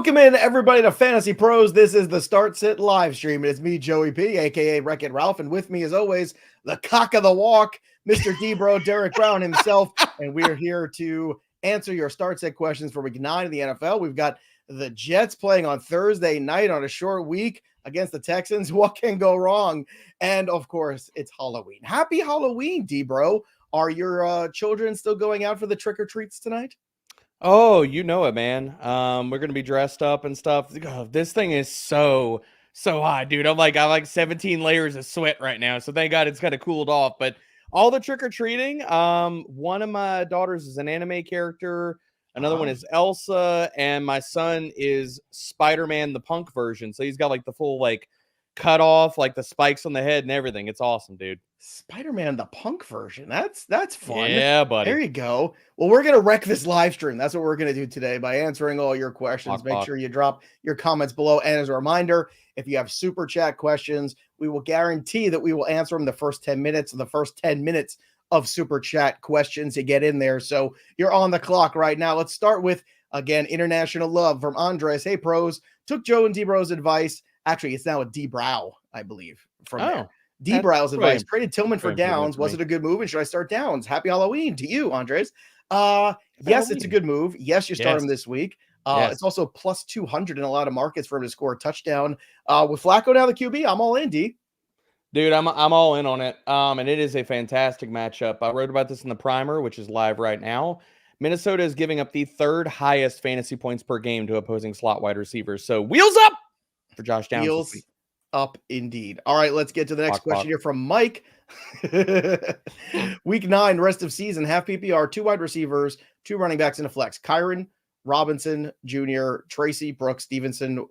Welcome in, everybody, to Fantasy Pros. This is the Start Sit live stream. It's me, Joey P, a.k.a. Wreck-It Ralph, and with me, as always, the cock of the walk, Mr. D-Bro, Derek Brown himself, and we're here to answer your Start Sit questions for Week 9 of the NFL. We've got the Jets playing on Thursday night on a short week against the Texans. What can go wrong? And, of course, it's Halloween. Happy Halloween, D-Bro. Are your children still going out for the trick-or-treats tonight? Oh, you know it, man. We're gonna be dressed up and stuff. God, this thing is so hot, dude. I'm like 17 layers of sweat right now. So thank God it's kind of cooled off. But all the trick-or-treating, one of my daughters is an anime character, another one is Elsa, and my son is Spider-Man the punk version. So he's got like the full like cut off, like the spikes on the head and everything. It's awesome, dude. Spider-Man the punk version. That's fun. Yeah, buddy. There you go. Well, we're gonna wreck this live stream. That's what we're gonna do today by answering all your questions. Make sure you drop your comments below. And as a reminder, if you have super chat questions, we will guarantee that we will answer them the first 10 minutes. The first 10 minutes of super chat questions to get in there. So you're on the clock right now. Let's start with, again, international love from Andres. Hey, pros, took Joe and D-Bro's advice. Actually, it's now a D-Brow, I believe, from there. D-Brow's advice. Traded Tillman for Downs. Was it a good move? And should I start Downs? Happy Halloween to you, Andres. Yes, it's a good move. Yes, you start him this week. It's also plus 200 in a lot of markets for him to score a touchdown. With Flacco now the QB, I'm all in, D. Dude, I'm all in on it. And it is a fantastic matchup. I wrote about this in the primer, which is live right now. Minnesota is giving up the third highest fantasy points per game to opposing slot wide receivers. So wheels up for Josh Downs. Wheels up indeed. All right, let's get to the next question here from Mike. Week 9, rest of season, half PPR, 2 wide receivers, 2 running backs in a flex. Kyron, Robinson, Jr., Tracy, Brooks, Stevenson,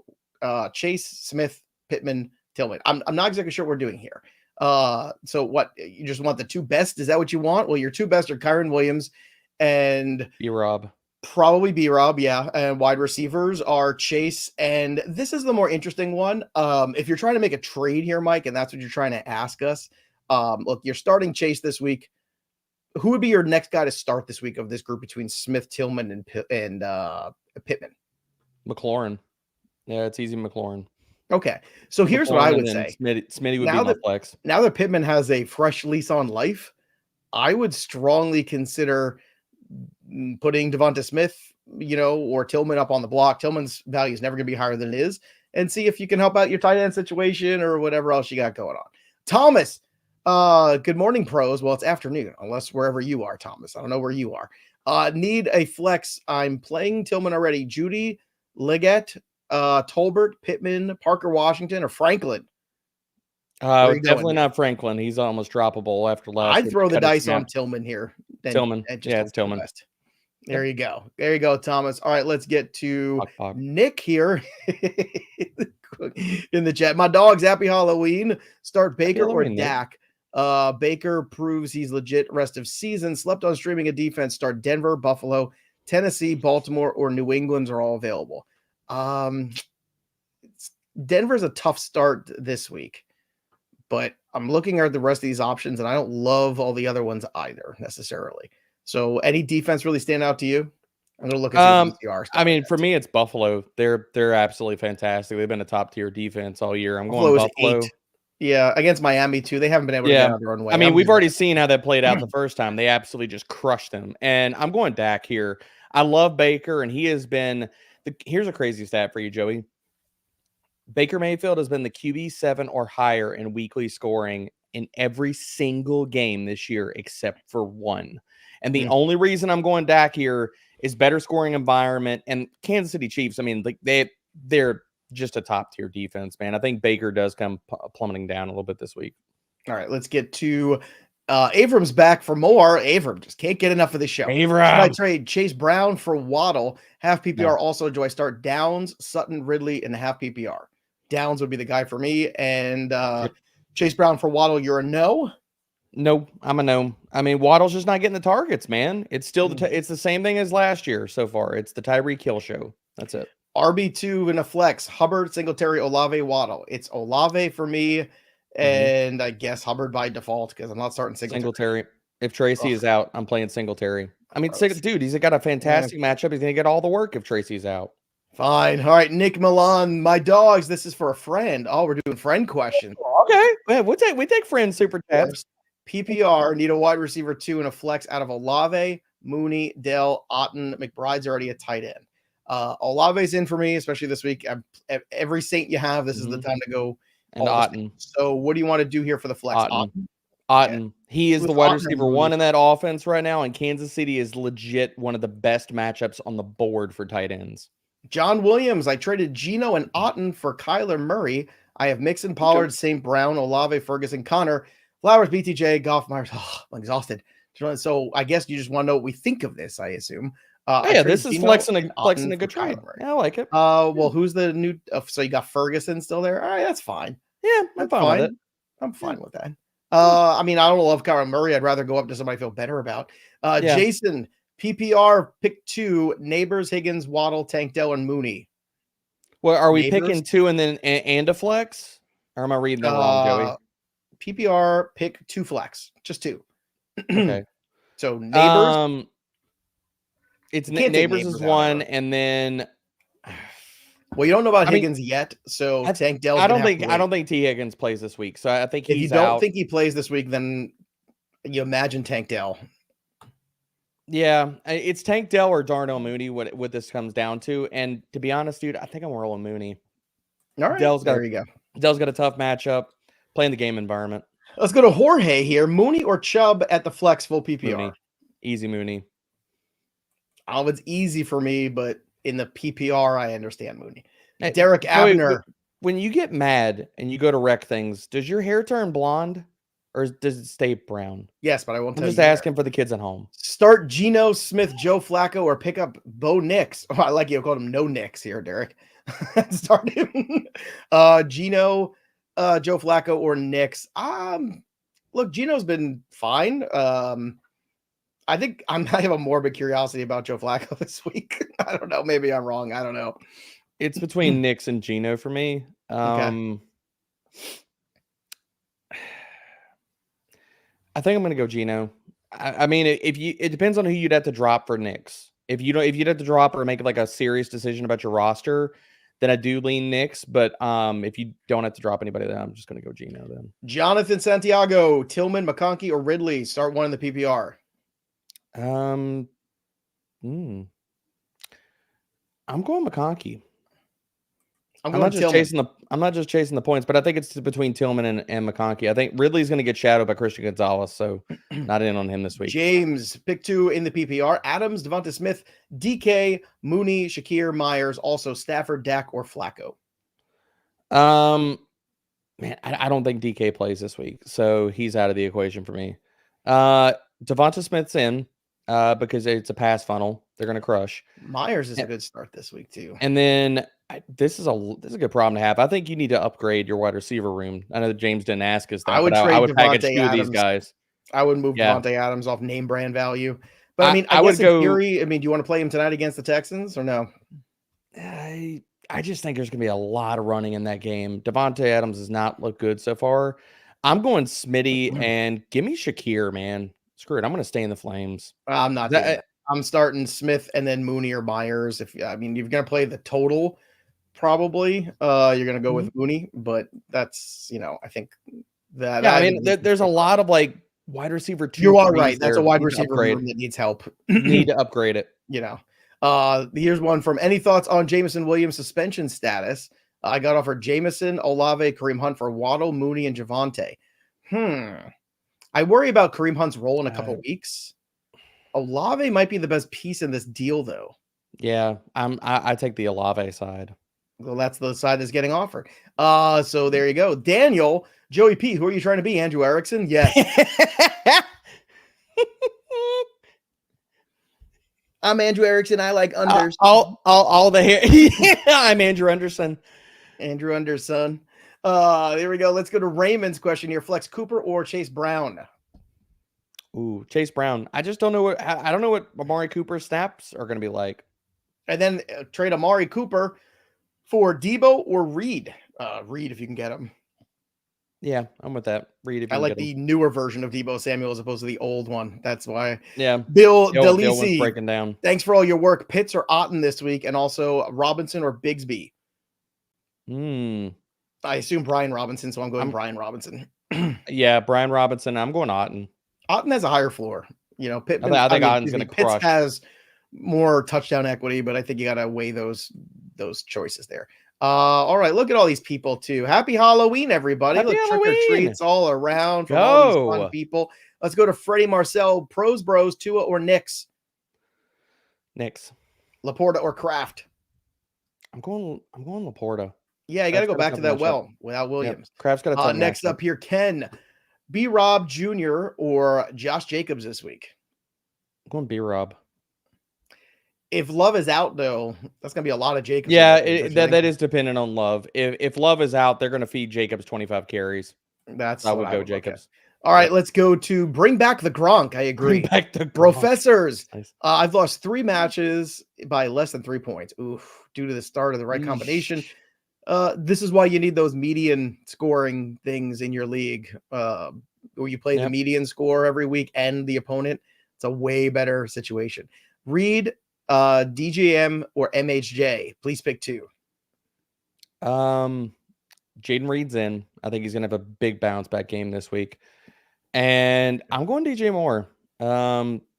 Chase, Smith, Pittman, Tillman. I'm not exactly sure what we're doing here. So what, you just want the 2 best? Is that what you want? Well, your 2 best are Kyron Williams and B-Rob. Probably B-Rob, yeah. And wide receivers are Chase. And this is the more interesting one. If you're trying to make a trade here, Mike, and that's what you're trying to ask us, look, you're starting Chase this week. Who would be your next guy to start this week of this group between Smith, Tillman, and Pittman? McLaurin. Yeah, it's easy McLaurin. Okay. So here's what I would say. Smitty would be my flex. Now that Pittman has a fresh lease on life, I would strongly consider putting Devonta Smith, or Tillman up on the block. Tillman's value is never going to be higher than it is, and see if you can help out your tight end situation or whatever else you got going on. Thomas, good morning, pros. Well, it's afternoon, unless wherever you are, Thomas. I don't know where you are. Need a flex. I'm playing Tillman already. Judy, Liggett, Tolbert, Pittman, Parker Washington, or Franklin. Definitely not Franklin. He's almost droppable after last. I'd throw the dice on Tillman here. Tillman. It's Tillman. There you go. There you go, Thomas. All right, let's get to Nick here in the chat. My dog's happy Halloween. Start Baker or Dak. Baker proves he's legit rest of season. Slept on streaming a defense. Start Denver, Buffalo, Tennessee, Baltimore, or New England's are all available. Denver's a tough start this week. But I'm looking at the rest of these options, and I don't love all the other ones either necessarily. So, any defense really stand out to you? I'm going to look at PPR. I mean, for me, it's Buffalo. They're absolutely fantastic. They've been a top tier defense all year. I'm going Buffalo. 8. Yeah, against Miami too. They haven't been able to get out of their own way. I mean, we've already seen how that played out the first time. They absolutely just crushed them. And I'm going Dak here. I love Baker, and he has been. Here's a crazy stat for you, Joey. Baker Mayfield has been the QB7 or higher in weekly scoring in every single game this year except for one. And the only reason I'm going Dak here is better scoring environment. And Kansas City Chiefs, I mean, like they're just a top tier defense, man. I think Baker does come plummeting down a little bit this week. All right, let's get to Avram's back for more. Avram just can't get enough of this show. Avram. Should I trade Chase Brown for Waddle? Half PPR. No. Also, do I start Downs, Sutton, Ridley, and half PPR? Downs would be the guy for me. And Chase Brown for Waddle, you're a no? No, I'm a no. I mean, Waddle's just not getting the targets, man. It's still it's the same thing as last year so far. It's the Tyreek Hill show. That's it. RB2 in a flex. Hubbard, Singletary, Olave, Waddle. It's Olave for me, and I guess Hubbard by default because I'm not starting Singletary. If Tracy is out, I'm playing Singletary. I mean, dude, he's got a fantastic matchup. He's going to get all the work if Tracy's out. Fine. All right, Nick Milan, my dogs. This is for a friend. Oh, we're doing friend questions. Okay, man, we take friend super chats. PPR need a wide receiver 2 and a flex out of Olave, Mooney, Dell, Otton. McBride's already a tight end. Olave's in for me, especially this week. Every Saint you have, this is the time to go. And Otton. So what do you want to do here for the flex? Otton. Otton. He is the wide receiver 1 in that offense right now, and Kansas City is legit one of the best matchups on the board for tight ends. John Williams, I traded Geno and Otton for Kyler Murray. I have Mixon, Pollard, St. Brown, Olave, Ferguson, Connor, Flowers, BTJ, Goff, Myers. Oh, I'm exhausted. So I guess you just want to know what we think of this, I assume. This is flexing a good trade. Yeah, I like it. Well, who's the new? So you got Ferguson still there? All right, that's fine. Yeah, I'm fine with it. I'm fine with that. I mean, I don't love Kyler Murray. I'd rather go up to somebody I feel better about. Jason, PPR pick 2, Neighbors, Higgins, Waddle, Tank Dell, and Mooney. Well, are we picking 2 and then and a flex? Or am I reading that wrong, Joey? PPR pick 2 flex, just 2. Okay. So Neighbors. It's Neighbors is 1, and then. Well, you don't know about Higgins yet, so Tank Dell. I don't think T. Higgins plays this week, so I think if you don't think he plays this week, then you imagine Tank Dell. Yeah, it's Tank Dell or Darnell Mooney. What this comes down to, and to be honest, dude, I think I'm rolling Mooney. All right, there you go. Dell's got a tough matchup, playing the game environment. Let's go to Jorge here. Mooney or Chubb at the flex full PPR? Mooney. Easy Mooney. Oh, it's easy for me, but in the PPR, I understand Mooney. Derek Abner. When you get mad and you go to wreck things, does your hair turn blonde or does it stay brown? Yes, but I won't tell you. I'm just asking for the kids at home. Start Geno Smith, Joe Flacco, or pick up Bo Nix. Oh, I like you called him No Nix here, Derek. Start him. Geno, Joe Flacco, or Nix. Look, Geno's been fine. I think I have a morbid curiosity about Joe Flacco this week. I don't know. Maybe I'm wrong. I don't know. It's between Nix and Geno for me. Okay. I think I'm going to go Geno. I mean, it depends on who you'd have to drop for Nix. If you'd have to drop or make like a serious decision about your roster, then I do lean Nix. But if you don't have to drop anybody, then I'm just going to go Geno then. Jonathan Santiago, Tillman, McConkey, or Ridley. Start one in the PPR. I'm going McConkey. I'm not just chasing the points, but I think it's between Tillman and McConkey. I think Ridley's going to get shadowed by Christian Gonzalez, so not in on him this week. James, pick 2 in the PPR. Adams, Devonta Smith, DK, Mooney, Shakir, Myers, also Stafford, Dak, or Flacco. Man, I don't think DK plays this week, so he's out of the equation for me. Devonta Smith's in because it's a pass funnel. They're going to crush. Myers is a good start this week too. And then this is a good problem to have. I think you need to upgrade your wide receiver room. I know that James didn't ask us that. I would package 2 of these guys. I would move Devontae Adams off name brand value. But I mean, I would go. Theory, I mean, do you want to play him tonight against the Texans or no? I just think there's going to be a lot of running in that game. Devontae Adams does not look good so far. I'm going Smitty and give me Shakir, man. Screw it. I'm going to stay in the Flames. I'm not doing that. I'm starting Smith and then Mooney or Myers. You're going to play the total, probably. You're going to go with Mooney, but that's, I think that. Yeah, I mean, there's a lot of like wide receiver 2. You are right. That's a wide receiver room that needs help. Need to upgrade it. Here's one from any thoughts on Jameson Williams suspension status. I got offered Jameson, Olave, Kareem Hunt for Waddle, Mooney, and Javonte. I worry about Kareem Hunt's role in a couple weeks. Olave might be the best piece in this deal, though. Yeah, I take the Olave side. Well, that's the side that's getting offered. So there you go. Daniel, Joey P, who are you trying to be? Andrew Erickson? Yes. I'm Andrew Erickson. I like unders. All the hair. I'm Andrew Anderson. Andrew Anderson. There we go. Let's go to Raymond's question here. Flex Cooper or Chase Brown? Ooh, Chase Brown. I just don't know what Amari Cooper's snaps are going to be like. And then trade Amari Cooper for Debo or Reed. Reed, if you can get him. Yeah, I'm with that. Reed, if you I can like get him. the newer version of Deebo Samuel as opposed to the old one. That's why. Yeah. Bill Dill's Delisi, breaking down. thanks for all your work. Pitts or Otton this week, and also Robinson or Bigsby. I assume Brian Robinson, so I'm going Brian Robinson. Yeah, Brian Robinson. I'm going Otton. Otton has a higher floor. You know, Pittman. I think Otton's going to crush. Pitts has more touchdown equity, but I think you got to weigh those choices there. All right, look at all these people too. Happy Halloween, everybody! Happy Halloween. Trick or treats all around from all these fun people. Let's go to Freddie Marcel, Pros Bros, Tua or Knicks. Knicks. Laporta or Kraft. I'm going Laporta. Yeah, you got to go back to that without Williams. Yep. Kraft's got a next up here, Ken, B. Rob Jr. or Josh Jacobs this week. I'm going B. Rob. If Love is out, though, that's going to be a lot of Jacobs. Yeah, that is dependent on Love. If Love is out, they're going to feed Jacobs 25 carries. I would go Jacobs. All right, let's go to bring back the Gronk. I agree. Bring back the Gronk. Professors. Nice. I've lost 3 matches by less than 3 points. Oof, due to the start of the right combination. This is why you need those median scoring things in your league, where you play the median score every week and the opponent. It's a way better situation. Reed, DJM or MHJ, please pick 2. Jayden Reed's in. I think he's gonna have a big bounce back game this week, and I'm going DJ Moore.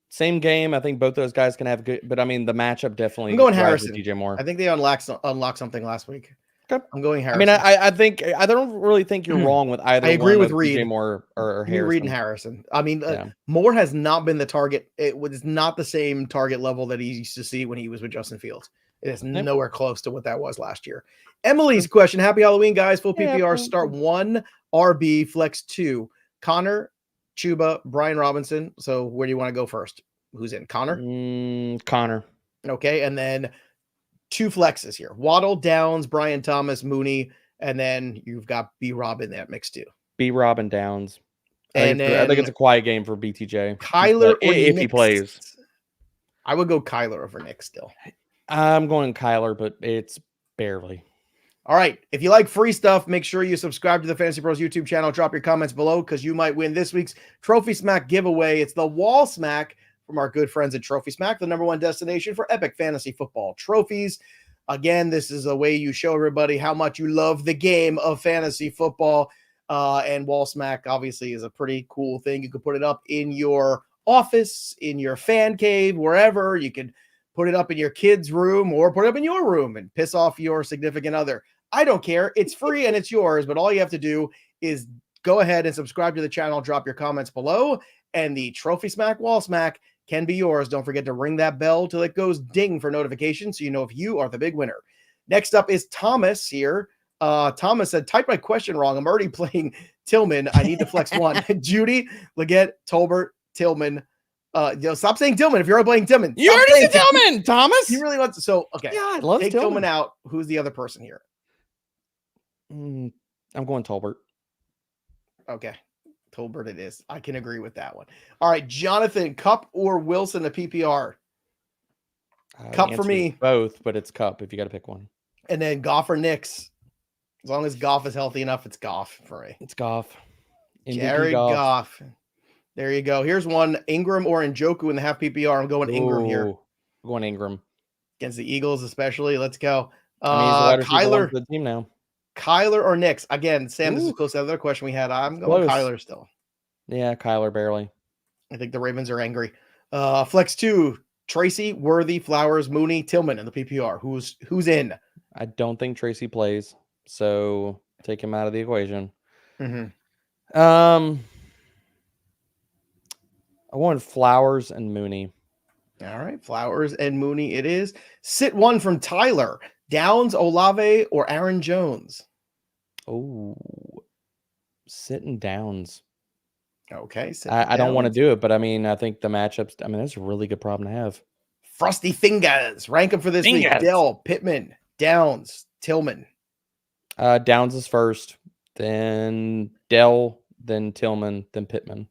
Same game. I think both those guys can have good, but I mean the matchup definitely. I'm going Harrison. DJ Moore. I think they unlocked something last week. Okay. I'm going Harrison. I mean, I don't really think you're wrong with either. I agree with Reed. DJ Moore or Harrison. Reed and Harrison. I mean, Moore has not been the target. It was not the same target level that he used to see when he was with Justin Fields. It is nowhere close to what that was last year. Emily's question. Happy Halloween, guys. Full PPR start 1, RB, flex 2. Connor, Chuba, Brian Robinson. So where do you want to go first? Who's in? Connor? Connor. Okay. And then 2 flexes here. Waddle, Downs, Brian Thomas, Mooney. And then you've got B-Rob in that mix too. B-Rob and Downs. I think it's a quiet game for BTJ. Kyler if he plays. I would go Kyler over Nick still. I'm going Kyler, but it's barely. All right. If you like free stuff, make sure you subscribe to the Fantasy Pros YouTube channel. Drop your comments below because you might win this week's Trophy Smack giveaway. It's the Wall Smack from our good friends at Trophy Smack, the #1 destination for epic fantasy football trophies. Again, this is a way you show everybody how much you love the game of fantasy football. And Wall Smack obviously is a pretty cool thing. You can put it up in your office, in your fan cave, wherever. You can put it up in your kid's room or put it up in your room and piss off your significant other. I don't care. It's free and it's yours, but all you have to do is go ahead and subscribe to the channel, drop your comments below, and the Trophy Smack Wall Smack can be yours. Don't forget to ring that bell till it goes ding for notifications so you know if you are the big winner. Next up is Thomas here. Thomas said, type my question wrong. I'm already playing Tillman. I need to flex 1. Judy, Leggett, Tolbert, Tillman. Stop saying Tillman if you're already playing Tillman. You already said Tillman, Thomas. He really wants to. So, okay. Yeah, I love Take Tillman out. Who's the other person here? I'm going Tolbert. Okay. Tolbert it is. I can agree with that one. All right. Jonathan, Cup or Wilson to PPR? Cup for me. Both, but it's Cup if you got to pick one. And then Goff or Knicks? As long as Goff is healthy enough, it's Goff for me. It's Goff. Jared Goff. There you go. Here's one. Ingram or Njoku in the half PPR. I'm going Ingram here. I'm going Ingram. Against the Eagles especially. Let's go. Kyler. The team now. Kyler or Knicks? Again, Sam, this is close to the other question we had. I'm going Kyler still. Yeah, Kyler barely. I think the Ravens are angry. Flex 2. Tracy, Worthy, Flowers, Mooney, Tillman in the PPR. Who's in? I don't think Tracy plays, so take him out of the equation. I want Flowers and Mooney. All right, Flowers and Mooney it is. Sit 1 from Tyler. Downs, Olave, or Aaron Jones? Oh, sitting Downs. Okay. I don't want to do it, but I mean, I think the matchups, I mean, that's a really good problem to have. Frosty Fingers. Rank them for this week. Dell, Pittman, Downs, Tillman. Downs is first, then Dell, then Tillman, then Pittman.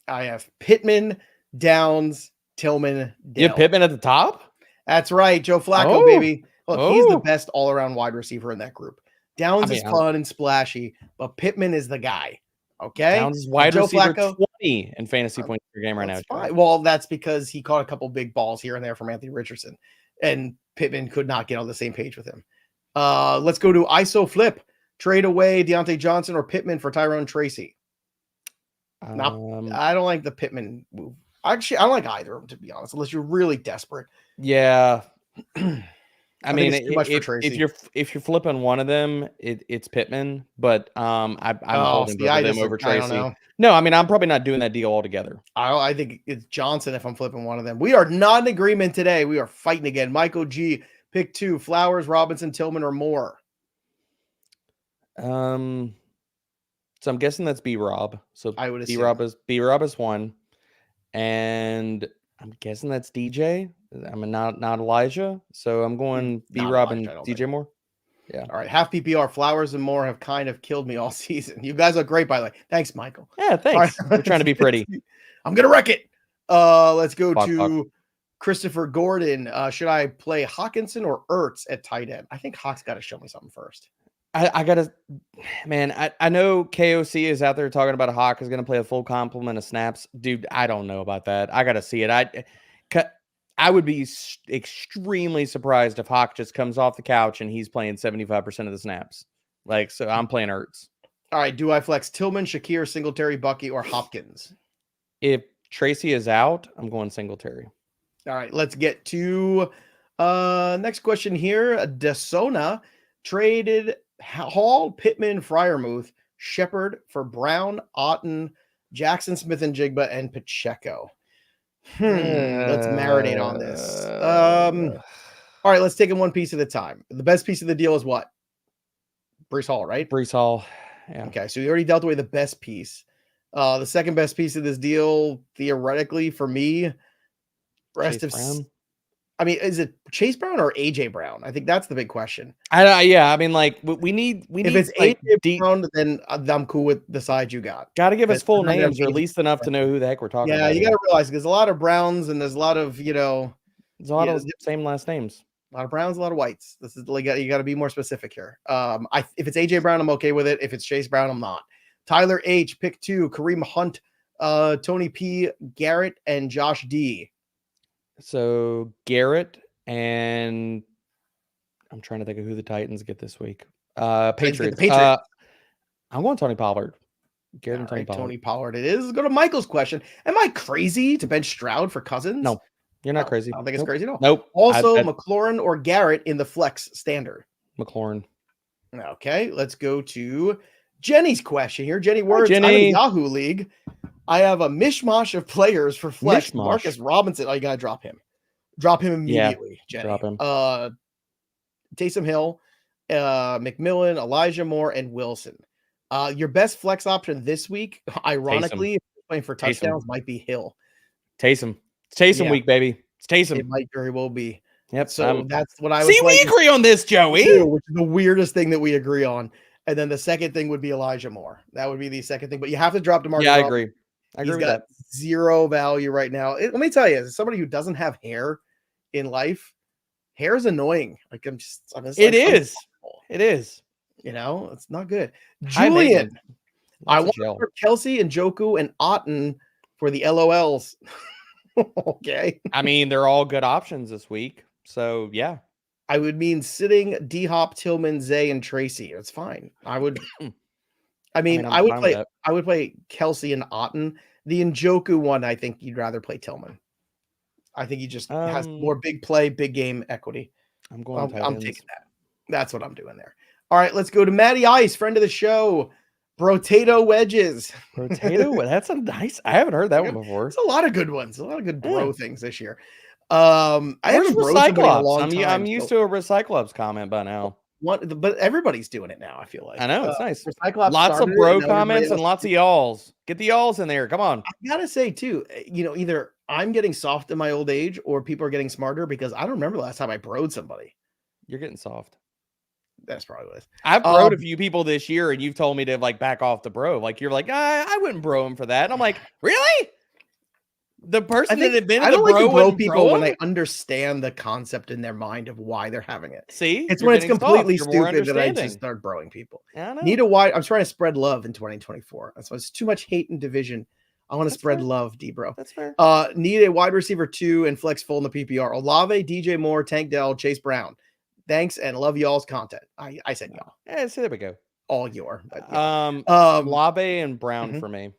I have Pittman, Downs, Tillman, Dell. You have Pittman at the top? That's right. Joe Flacco, baby. Look, he's the best all-around wide receiver in that group. Downs is fun and splashy, but Pittman is the guy. Okay. Downs is wide receiver Flacco, 20 in fantasy points per game right now. Fine. Well, that's because he caught a couple big balls here and there from Anthony Richardson, and Pittman could not get on the same page with him. Let's go to ISO flip. Trade away Deontay Johnson or Pittman for Tyrone Tracy. I don't like the Pittman move. Actually, I don't like either of them, to be honest, unless you're really desperate. Yeah. I mean, if you're flipping one of them, it's Pittman, but I'm holding both of them over Tracy. No, I mean, I'm probably not doing that deal altogether. I think it's Johnson if I'm flipping one of them. We are not in agreement today. We are fighting again. Michael G, pick 2: Flowers, Robinson, Tillman, or more. So I'm guessing that's B-Rob. So I would assume B-Rob is 1, and I'm guessing that's DJ. I'm not Elijah, so I'm going B-Rob and DJ Moore. Yeah. All right. Half PPR, Flowers and Moore have kind of killed me all season. You guys look great, by the way. Thanks, Michael. Yeah, thanks. Right. We're trying to be pretty. I'm gonna wreck it. Let's go to Christopher Gordon. Should I play Hawkinson or Ertz at tight end? I think Hawk's got to show me something first. I gotta, man. I know KOC is out there talking about a Hawk is gonna play a full complement of snaps, dude. I don't know about that. I gotta see it. I would be extremely surprised if Hawk just comes off the couch and he's playing 75% of the snaps. So I'm playing Ertz. All right. Do I flex Tillman, Shakir, Singletary, Bucky, or Hopkins? If Tracy is out, I'm going Singletary. All right. Let's get to next question here. Desona traded Hall, Pittman, Freiermuth, Shepard for Brown, Otton, Jackson Smith and Jigba, and Pacheco. Let's marinate on this. All right, let's take it one piece at a time. The best piece of the deal is what? Breece Hall, right? Breece Hall. Yeah. Okay, so you already dealt away the best piece. The second best piece of this deal, theoretically, for me, I mean, is it Chase Brown or AJ Brown? I think that's the big question. Yeah, I mean, we need. If it's AJ Brown, then I'm cool with the side you got. Got to give us full names, or at least enough to know who the heck we're talking about. Yeah, you got to realize there's a lot of Browns and there's a lot of there's a lot of same last names. A lot of Browns, a lot of whites. This is you got to be more specific here. If it's AJ Brown, I'm okay with it. If it's Chase Brown, I'm not. Tyler H, pick 2: Kareem Hunt, Tony P, Garrett, and Josh D. So Garrett, and I'm trying to think of who the Titans get this week. Patriots. I'm going Tony Pollard. Garrett and Tony Pollard. Tony Pollard it is. Let's go to Michael's question. Am I crazy to bench Stroud for Cousins? No, you're not crazy. I don't think it's crazy at all. Nope. Also, McLaurin or Garrett in the flex standard? McLaurin. Okay, let's go to Jenny's question here. Jenny Words, I'm in a Yahoo League. I have a mishmash of players for flex. Marcus Robinson. Oh, you got to drop him. Drop him immediately, Jenny. Drop him. Taysom Hill, McMillan, Elijah Moore, and Wilson. Your best flex option this week, ironically, if you're playing for touchdowns, might be Hill. Taysom. It's Taysom week, baby. It's Taysom. It might very well be. Yep. So that's what I would see. We agree on this, Joey. Which is the weirdest thing that we agree on. And then the second thing would be Elijah Moore. That would be the second thing. But you have to drop DeMarcus. Yeah, I agree. I agree with that. Zero value right now. Let me tell you, as somebody who doesn't have hair in life, hair is annoying. It is. You know, it's not good. Julian, I want for Kelsey and Njoku and Otton for the LOLs. Okay. I mean, they're all good options this week. So yeah. I would mean sitting D-Hop, Tillman, Zay, and Tracy. It's fine. I would play Kelsey and Otton. The Njoku one, I think you'd rather play Tillman. I think he just has more big play, big game equity. I'm taking that. That's what I'm doing there. All right, let's go to Matty Ice, friend of the show. Brotato wedges. Brotato? That's a nice. I haven't heard that one before. It's a lot of good ones. A lot of good bro things this year. I haven't bro somebody in a long time. I'm used to a Recyclops comment by now. But everybody's doing it now, I feel like. I know, it's nice. Lots of bro comments and lots of y'alls. Get the y'alls in there. Come on. I gotta say, too, either I'm getting soft in my old age or people are getting smarter because I don't remember the last time I broed somebody. You're getting soft. That's probably what it is. I've broed a few people this year and you've told me to back off the bro. You're like, I wouldn't bro him for that. And I'm like, really? The person that invented I don't the like to bro and people when they understand the concept in their mind of why they're having it. See, it's when it's completely stupid that I just start broing people. I know. Need a wide. I'm trying to spread love in 2024. That's why it's too much hate and division. I want to spread love, D-bro. That's fair. Need a wide receiver 2 and flex full in the PPR. Olave, DJ Moore, Tank Dell, Chase Brown. Thanks and love y'all's content. I said y'all. Yeah, so there we go. All your. But yeah. Olave and Brown for me.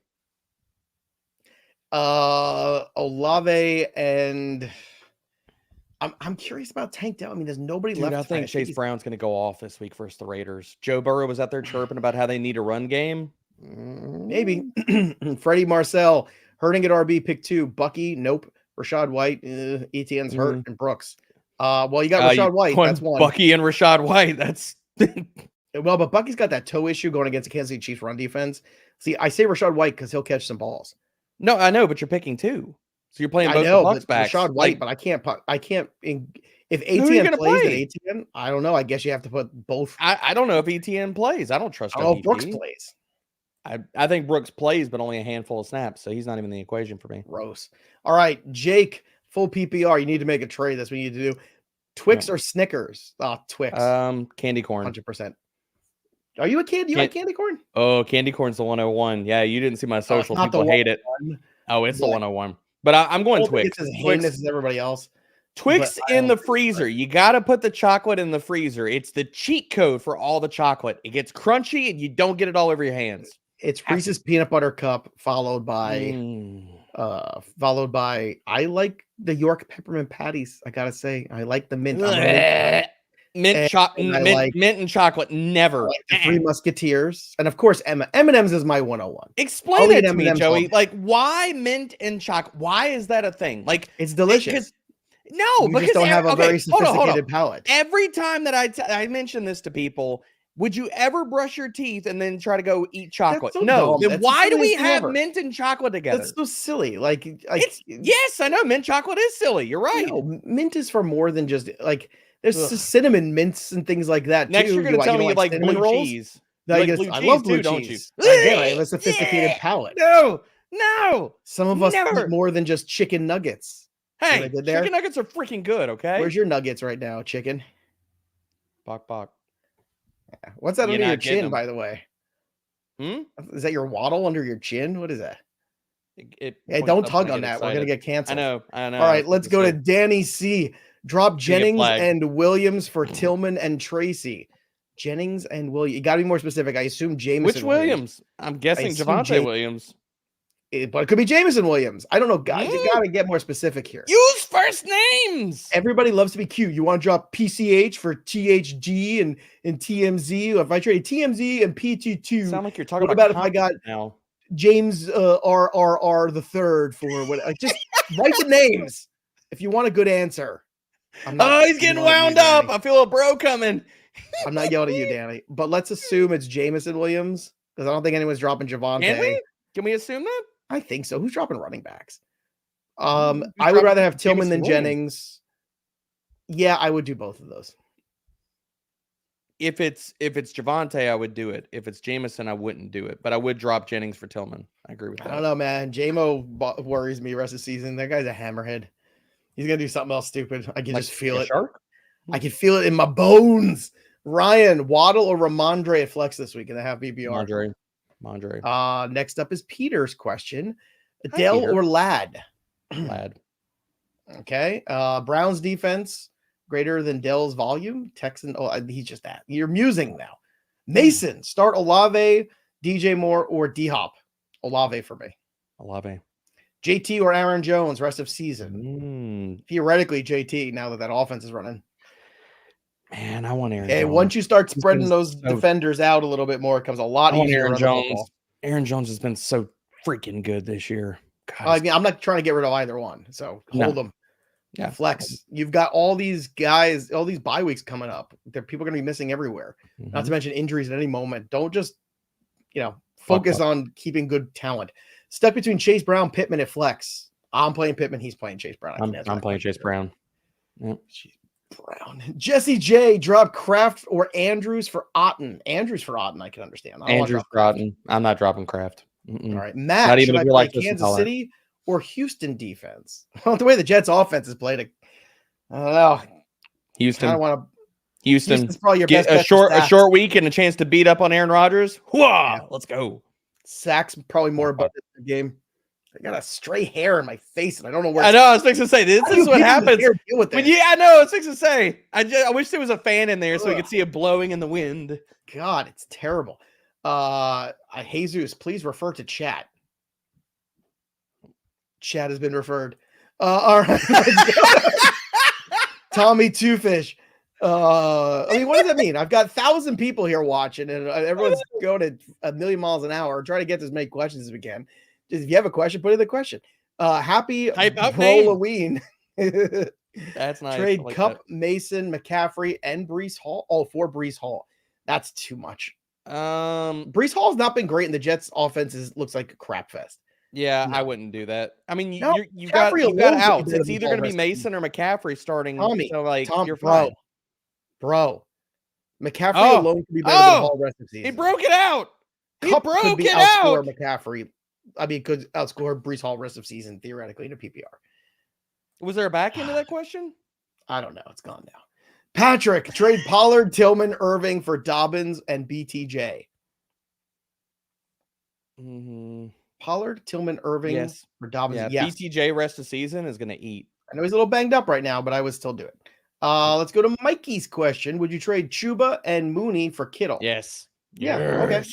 Olave and I'm curious about Tank Dell. I mean, there's nobody left. I think Chase Brown's going to go off this week versus the Raiders. Joe Burrow was out there chirping about how they need a run game. Maybe. Freddie Marcel hurting at RB pick 2. Bucky, nope. Rashad White, Etienne's hurt, and Brooks. Well, you got Rashad White. That's one. Bucky and Rashad White. That's well, but Bucky's got that toe issue going against the Kansas City Chiefs run defense. See, I say Rashad White because he'll catch some balls. No, I know, but you're picking 2. So you're playing both the Bucs backs. Rashad White, but I can't. If Etienne plays at Etienne, I don't know. I guess you have to put both. I don't know if Etienne plays. I don't trust. I don't know if Brooks plays. I think Brooks plays, but only a handful of snaps, so he's not even in the equation for me. Gross. All right, Jake, full PPR. You need to make a trade. That's what you need to do. Twix or Snickers? Twix. Candy corn. 100%. Are you a kid? You like candy corn? Oh, candy corn's the 101. Yeah, you didn't see my social. People hate it. Oh, it's the 101. But I'm going Twix. It's as heinous as everybody else. Twix in the freezer. You got to put the chocolate in the freezer. It's the cheat code for all the chocolate. It gets crunchy and you don't get it all over your hands. It's Reese's peanut butter cup followed by I like the York peppermint patties. I gotta say, I like the mint. Mint and chocolate. Never. Like the Three Musketeers, and of course M&M's is my 101. Explain it to me, Joey. Like, why mint and chocolate? Why is that a thing? Like, it's delicious. Because you don't have a very sophisticated palate. Every time that I mention this to people, would you ever brush your teeth and then try to go eat chocolate? So no. Then That's why do we have mint and chocolate together? That's so silly. Yes, I know mint chocolate is silly. You're right. No, mint is for more than just like there's cinnamon mints and things like that. Next, you're going to tell me you like blue cheese. I love blue cheese, don't you? Again, I have a sophisticated palate. No. Some of us eat more than just chicken nuggets. Hey, chicken nuggets are freaking good, okay? Where's your nuggets right now, chicken? Bok. Yeah. What's that under your chin, by the way? Is that your waddle under your chin? What is that? Hey, don't tug on that. Excited. We're going to get canceled. I know. All right, let's go to Danny C. Drop Jennings and Williams for Tillman and Tracy. Jennings and Williams. You got to be more specific. I assume Jameson. Which Williams? I'm guessing Javonte Williams. But it could be Jameson Williams. I don't know, guys. You got to get more specific here. Use first names. Everybody loves to be cute. You want to drop PCH for THG and TMZ? If I traded TMZ and PT2, sound like you're talking about if I got now James RRR the third for what? Just write the names if you want a good answer. He's getting wound up. I feel a bro coming. I'm not yelling at you, Danny. But let's assume it's Jameson Williams because I don't think anyone's dropping Javonte. Can we assume that? I think so. Who's dropping running backs? I would rather have Tillman than Jennings. Yeah, I would do both of those. If it's Javonte, I would do it. If it's Jameson, I wouldn't do it. But I would drop Jennings for Tillman. I agree with that. I don't know, man. JMO worries me the rest of the season. That guy's a hammerhead. He's gonna do something else stupid. I can just feel it. Shark? I can feel it in my bones. Ryan, Waddle or Ramondre at flex this week in the half-PPR? Mondre. Next up is Peter's question. Dell or Ladd? Ladd. Okay. Browns defense greater than Dell's volume. Texan. Oh, he's just that. You're musing now. Mason, start Olave, DJ Moore, or D-Hop. Olave for me. Olave. JT or Aaron Jones rest of season. Theoretically, JT, now that offense is running. Man, I want Aaron Jones. Once you start spreading those defenders out a little bit more, it comes a lot easier. Aaron Jones. Aaron Jones has been so freaking good this year. God, I mean, I'm not trying to get rid of either one. So hold them. Yeah. Flex. You've got all these guys, all these bye weeks coming up. People are going to be missing everywhere. Not to mention injuries at any moment. Don't just, focus on keeping good talent. Stuck between Chase Brown, Pittman at flex. I'm playing Pittman. He's playing Chase Brown. I'm playing Chase Brown. Yep. Brown. Jesse J, drop Kraft or Andrews for Otton. Andrews for Otton, I can understand. Andrews for Otton. I'm not dropping Kraft. All right, Matt, should I play Kansas City or Houston defense? Well, the way the Jets offense is played, I don't know. Houston. I want to. Houston's probably your get best a short week and a chance to beat up on Aaron Rodgers. Yeah. Let's go. Sacks probably more abundant in the game. I got a stray hair in my face, and I don't know where. I know. I was fixing to say this is what happens. I know. I was fixing to say. I wish there was a fan in there so we could see it blowing in the wind. God, it's terrible. Jesus, please refer to chat. Chat has been referred. All right. Tommy Two Fish. I mean, what does that mean? I've got 1,000 people here watching, and everyone's going at a million miles an hour. Trying to get as many questions as we can. Just if you have a question, put in the question. Happy Halloween. That's nice. Trade like Cup, that. Mason, McCaffrey, and Breece Hall. Oh, for Breece Hall. That's too much. Breece Hall's not been great, and the Jets' offense looks like a crap fest. Yeah, no. I wouldn't do that. I mean, you've got outs. It's either going to be Mason or McCaffrey starting. Tommy, so like Tom, you're fine. Bro. McCaffrey alone could be better than Hall rest of the season. He broke it out. Cup could outscore McCaffrey. I mean, could outscore Breece Hall rest of season theoretically in a PPR. Was there a back end of that question? I don't know. It's gone now. Patrick, trade Pollard, Tillman, Irving for Dobbins and BTJ. Mm-hmm. Pollard, Tillman, Irving for Dobbins. Yeah, BTJ rest of season is going to eat. I know he's a little banged up right now, but I would still do it. Let's go to Mikey's question. Would you trade Chuba and Mooney for Kittle? Yes. Yeah. Okay.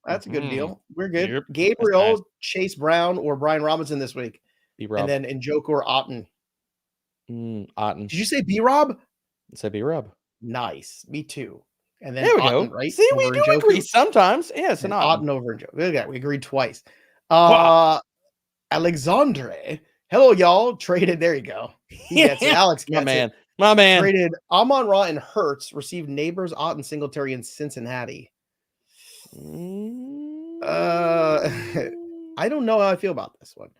That's a good deal. We're good. Yep. Gabriel, nice. Chase Brown, or Brian Robinson this week. B-Rob. And then Njoku or Otton. Otton. Did you say B-Rob? I said B-Rob. Nice. Me too. And then there we Otton, go. Right? See, we do agree sometimes. Yes, and Otton over Njoku. Look at that. We agreed twice. Alexandre. Hello, y'all. Traded. There you go. He gets it. Alex gets it. My man. Traded Amon-Ra and Hurts. Received Neighbors, Otton, Singletary, and Cincinnati. I don't know how I feel about this one.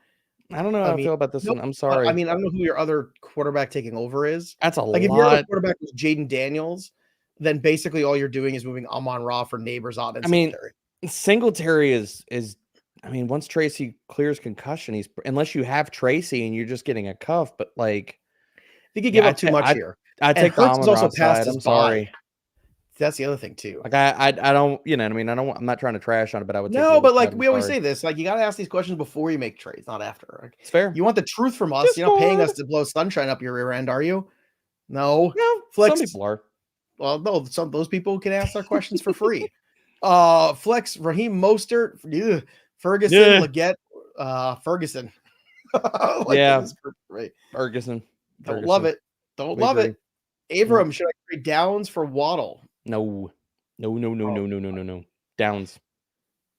I don't know how I feel about this one. I'm sorry. I mean, I don't know who your other quarterback taking over is. That's a lot. If your other quarterback was Jayden Daniels, then basically all you're doing is moving Amon-Ra for Neighbors, Otton, and Singletary. Singletary is. I mean, once Tracy clears concussion, unless you have Tracy and you're just getting a cuff, but like, I think you give up too much here. I take the Amon-Ra side. I'm sorry. That's the other thing too. Like I don't, you know what I mean? I'm not trying to trash on it, but I would but like we always say this, like you got to ask these questions before you make trades, not after. Like, it's fair. You want the truth from us. You're not paying us to blow sunshine up your rear end, are you? No. Flex. Some people are. Well, no, those people can ask their questions for free. Flex, Raheem Mostert, Ferguson, Leggett, Ferguson. Ferguson. Don't love it. Don't love it. Avram, should I trade Downs for Waddle? No. Downs.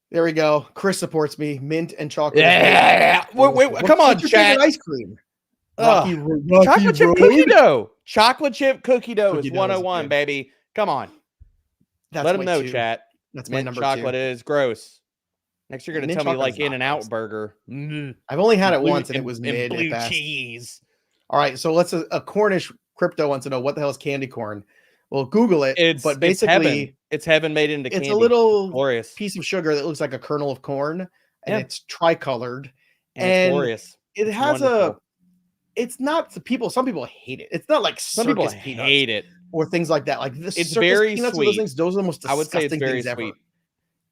There we go. Chris supports me. Mint and chocolate. Yeah. Wait, come on, chat. Ice cream. Chocolate chip cookie dough. Chocolate chip cookie dough is 101, baby. Come on. Let them know, chat. That's my number chocolate 2. is gross. Next, you're going to tell me like In-N-Out burger. I've only had it once, and it was mid. Blue cheese. All right, so let's. A Cornish crypto wants to know what the hell is candy corn. Well, Google it. But basically, it's heaven made into candy. It's a little glorious piece of sugar that looks like a kernel of corn, and it's tricolored. And it's glorious. It has it's not the people. Some people hate it. It's not like some people hate it or things like that. Like this, it's very sweet. Those are the most disgusting I would say it's very things sweet. Ever.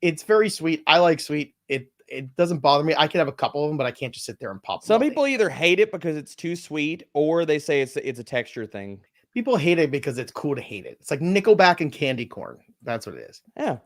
It's very sweet. I like sweet. It doesn't bother me. I can have a couple of them, but I can't just sit there and pop them. Some people either hate it because it's too sweet, or they say it's a texture thing. People hate it because it's cool to hate it. It's like Nickelback and candy corn. That's what it is. Yeah.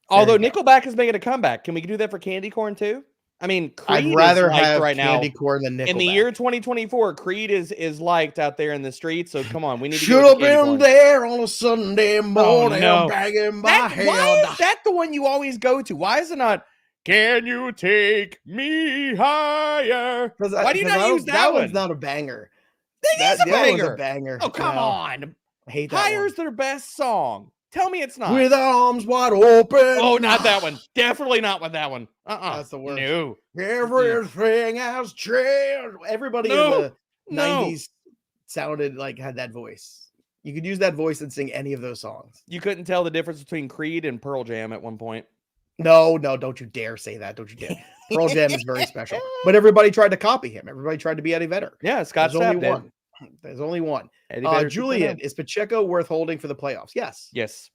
Although Nickelback is making a comeback. Can we do that for candy corn too? I mean, Creed I'd rather have right candy now, corn than Nickelback. In the year 2024, Creed is liked out there in the streets. So come on, we need to should have been there on a Sunday morning, banging my head. Why is that the one you always go to? Why is it not? Can you take me higher? Why do you not use that one? One's not a banger. That is a banger. A banger. Oh, come on. I hate that. Higher's their best song. Tell me it's not. With arms wide open. Oh, not that one. Definitely not with that one. That's the worst. No. Everything has changed. Everybody in the 90s sounded like had that voice. You could use that voice and sing any of those songs. You couldn't tell the difference between Creed and Pearl Jam at one point. No, don't you dare say that. Don't you dare. Pearl Jam is very special. But everybody tried to copy him. Everybody tried to be Eddie Vedder. Yeah, Scott There's only Stapp one. There's only one. Eddie Vedder Julian, is Pacheco worth holding for the playoffs? Yes. Yes.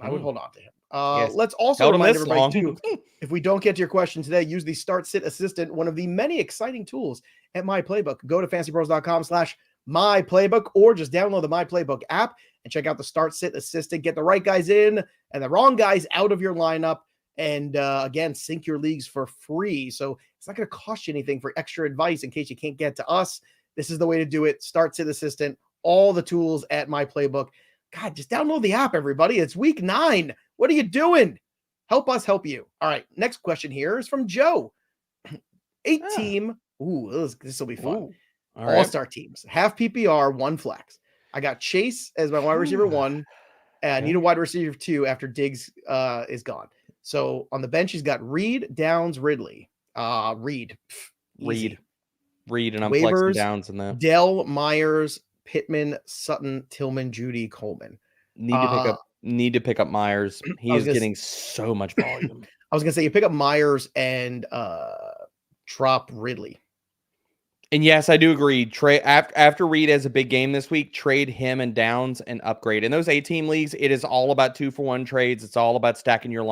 I would hold on to him. Yes. Let's also Held him remind this everybody, long. too, if we don't get to your question today, use the Start Sit Assistant, one of the many exciting tools at My Playbook. Go to fantasypros.com/myplaybook or just download the My Playbook app and check out the Start Sit Assistant. Get the right guys in and the wrong guys out of your lineup. And again, sync your leagues for free. So it's not going to cost you anything for extra advice in case you can't get to us. This is the way to do it. Start Sit Assistant, all the tools at My Playbook. God, just download the app, everybody. It's week 9. What are you doing? Help us help you. All right. Next question here is from Joe. 8-team. Ooh, this will be fun. All-star teams. Half PPR, 1 flex. I got Chase as my wide receiver 1. And I need a wide receiver 2 after Diggs is gone. So on the bench, he's got Reed, Downs, Ridley. Reed, and I'm waivers, flexing Downs in that. Dell, Myers, Pittman, Sutton, Tillman, Judy, Coleman. Need to pick up Myers. He is getting so much volume. I was gonna say you pick up Myers and drop Ridley. And yes, I do agree. Trey after Reed has a big game this week, trade him and Downs and upgrade. In those 8-team leagues, it is all about 2-for-1 trades. It's all about stacking your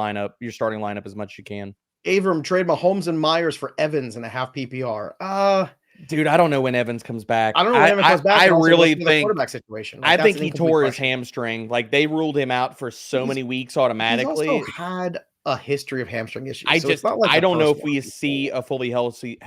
starting lineup as much as you can. Avram, trade Mahomes and Myers for Evans in a half PPR. Dude, I don't know when Evans comes back. I don't know when Evans comes back. I really think quarterback situation. I think he tore his hamstring. Like they ruled him out for so many weeks automatically. He's also had a history of hamstring issues. I don't know if we see a fully healthy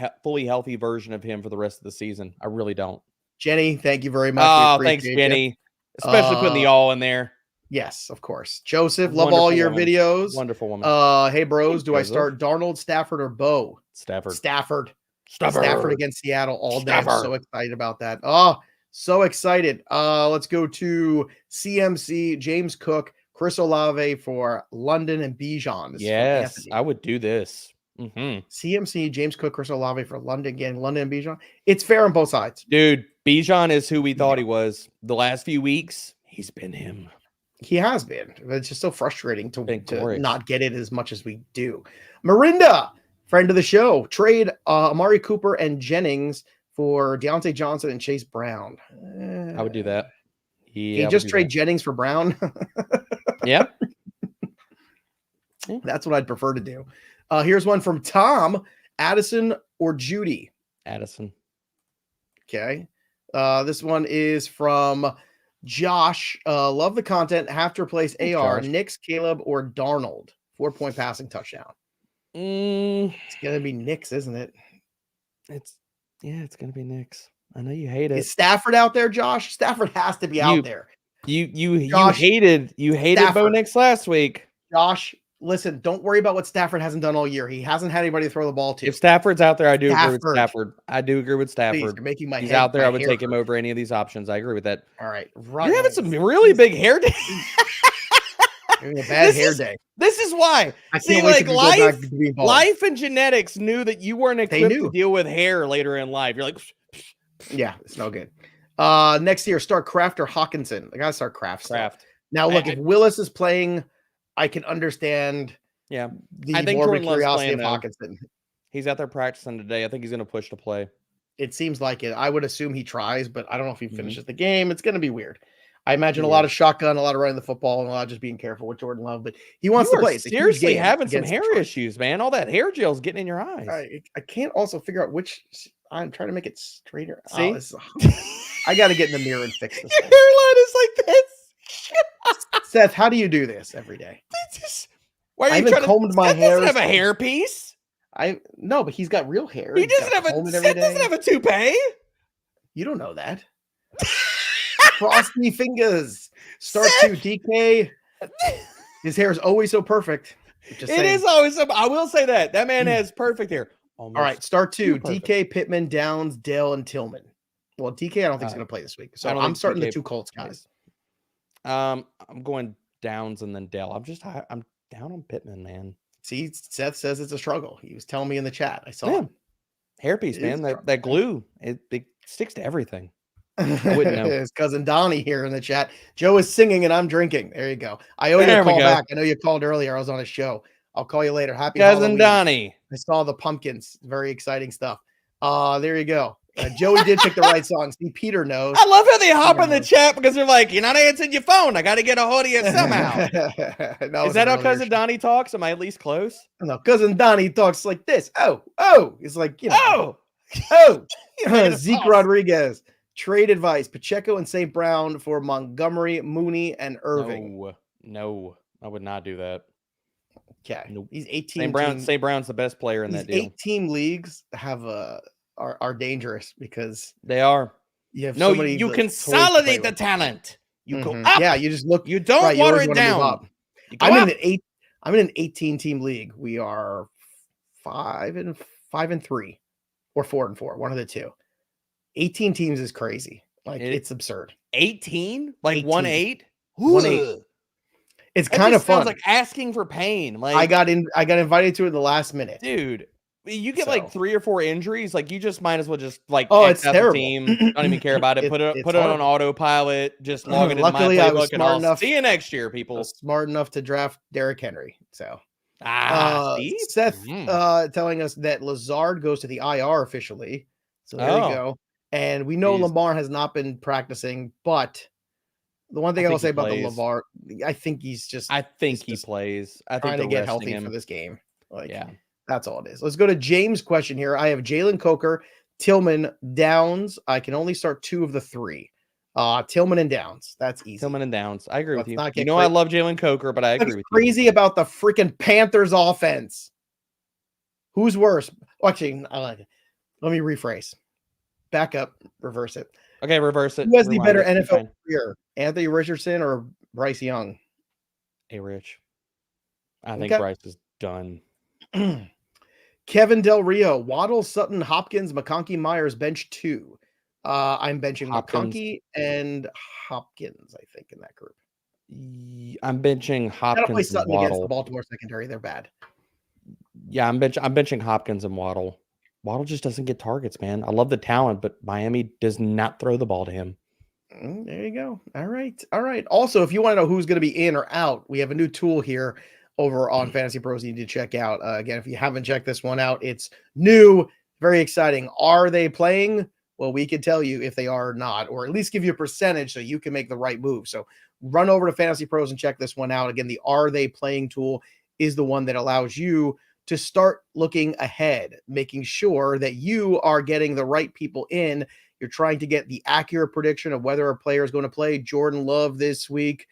version of him for the rest of the season. I really don't. Jenny, thank you very much. Oh, thanks, Jenny. Especially putting the all in there. Yes, of course. Joseph, love all your videos. Wonderful woman. Hey, bros, do I start Darnold, Stafford, or Bo? Stafford against Seattle all day. I'm so excited about that. Oh, so excited. Let's go to CMC, James Cook, Chris Olave for London and Bijan. Yes, I would do this. CMC, James Cook, Chris Olave for London again. London and Bijan. It's fair on both sides. Dude, Bijan is who we thought he was. The last few weeks, he's been him. He has been. It's just so frustrating to not get it as much as we do. Mirinda, friend of the show, trade Amari Cooper and Jennings for Deontay Johnson and Chase Brown. I would do that. He just trade Jennings for Brown. Yeah. That's what I'd prefer to do. Here's one from Tom. Addison or Judy? Addison. Okay. This one is from Josh. Love the content. Have to replace AR. Josh. Nix, Caleb, or Darnold. 4-point passing touchdown. It's gonna be Nix, isn't it? It's gonna be Nix. I know you hate it. Is Stafford out there, Josh? Stafford has to be out there. You hated Bo Nix last week. Josh, listen, don't worry about what Stafford hasn't done all year. He hasn't had anybody to throw the ball to. If Stafford's out there, I do agree with Stafford. I do agree with Stafford. Please, you're making He's out there. I would take him over any of these options. I agree with that. All right. You're having some really big hair days. Having a bad hair day. This is why. I can't wait to go back to being bald. Life and genetics knew that you weren't equipped to deal with hair later in life. You're like, yeah, it's no good. Next year, start Kraft or Hawkinson. I gotta start Kraft. Now, look, if Willis is playing, I can understand. Yeah, I think morbid curiosity of Hawkinson. He's out there practicing today. I think he's going to push to play. It seems like it. I would assume he tries, but I don't know if he finishes the game. It's going to be weird. I imagine a lot of shotgun, a lot of running the football, and a lot of just being careful with Jordan Love. But he wants to play. Seriously, having some hair issues, man. All that hair gel's getting in your eyes. I can't also figure out which. I'm trying to make it straighter. See, I got to get in the mirror and fix this. Your hairline is like this. Seth, how do you do this every day? Why are I haven't combed my hair. He doesn't have a hair piece. No, but he's got real hair. He doesn't have a toupee. You don't know that. Frosty fingers. Start to DK. His hair is always so perfect. It is always so. I will say that man has perfect hair. Almost. All right, start 2. DK, Pittman, Downs, Dell, and Tillman. Well, DK, I don't think he's going to play this week. So I'm starting the 2 Colts guys. I'm going Downs and then Dell. I'm down on Pittman, man. See, Seth says it's a struggle. He was telling me in the chat. I saw him. Hairpiece, man. That glue, it sticks to everything. I wouldn't know. His cousin Donnie here in the chat. Joe is singing and I'm drinking. There you go. I owe you a call back. I know you called earlier. I was on a show. I'll call you later. Happy Cousin Halloween. Donnie. I saw the pumpkins. Very exciting stuff. There you go. Joey did pick the right song. See, Peter knows. I love how they hop in the chat because they're like, you're not answering your phone. I got to get a hold of you somehow. No, is that how Cousin Donnie talks? Am I at least close? No, Cousin Donnie talks like this. Oh. It's like, Zeke Rodriguez. Trade advice. Pacheco and St. Brown for Montgomery, Mooney, and Irving. No, I would not do that. Okay. Nope. These 18 St. Brown's the best player in that deal. 8-team leagues are dangerous because they are. You have you consolidate the talent. You go up. Yeah, you just look. You don't water it down. I'm in an 18-team league. We are 5-3 or 4-4, one of the two. 18 teams is crazy. Like it's absurd. 18? Like 1-8? 1-8. It's kind of fun. Sounds like asking for pain. Like I got invited to it in the last minute. Dude, you get like 3 or 4 injuries, like you just might as well just like it's terrible. The team. Don't even care about it. Put it on autopilot. Just log it in my playbook I was smart enough. See you next year, people. Smart enough to draft Derrick Henry. So Seth telling us that Lazard goes to the IR officially. So there you go. And we know Lamar has not been practicing, but the one thing I will say about the Lamar, I think he's just. I think he plays. I think trying to get healthy for this game. That's all it is. Let's go to James' question here. I have Jalen Coker, Tillman, Downs. I can only start 2 of the 3. Tillman and Downs. That's easy. Tillman and Downs. I agree with you. You know I love Jalen Coker, but I agree with you. Crazy about the freaking Panthers offense. Who's worse? Actually, I like it. Let me rephrase. Back up. Reverse it. Okay, reverse it. Who has the better NFL career? Anthony Richardson or Bryce Young? Hey, Rich. I think Bryce is done. Kevin Del Rio, Waddle, Sutton, Hopkins, McConkey, Myers, bench 2. I'm benching McConkey and Hopkins, I think, in that group. I'm benching Hopkins. Play Sutton and against the Baltimore secondary. They're bad. Yeah, I'm benching Hopkins and Waddle. Waddle just doesn't get targets, man. I love the talent, but Miami does not throw the ball to him. There you go. All right. Also, if you want to know who's going to be in or out, we have a new tool here over on Fantasy Pros you need to check out. Again, if you haven't checked this one out, it's new, very exciting. Are they playing? Well, we can tell you if they are or not, or at least give you a percentage so you can make the right move. So run over to Fantasy Pros and check this one out. Again, the Are They Playing tool is the one that allows you to start looking ahead, making sure that you are getting the right people in. You're trying to get the accurate prediction of whether a player is going to play. Jordan Love this week,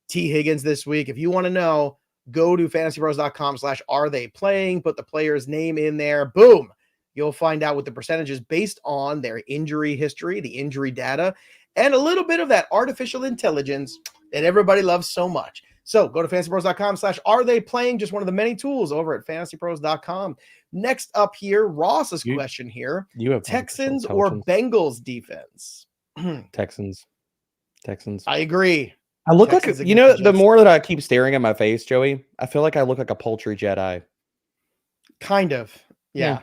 T. Higgins this week. If you want to know, go to fantasypros.com/are-they-playing, put the player's name in there. Boom. You'll find out what the percentage is based on their injury history, the injury data, and a little bit of that artificial intelligence that everybody loves so much. So go to fantasypros.com/are-they-playing, just one of the many tools over at fantasypros.com. Next up here, Ross's question here. You have Texans or Bengals defense? Texans. I agree. I look Texans like, the more that I keep staring at my face, Joey, I feel like I look like a poultry Jedi. Kind of. Yeah.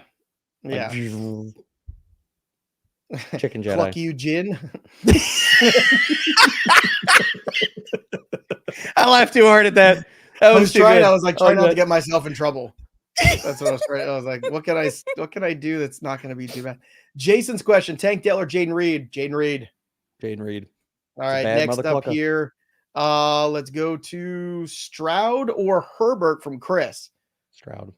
Chicken Jedi. Fuck you, Jin. I laughed too hard at that. I was trying not to get myself in trouble. That's what I was trying. I was like, what can I do that's not going to be too bad? Jason's question: Tank Dell or Jayden Reed? Jayden Reed. All right. Next up here, let's go to Stroud or Herbert from Chris. Stroud.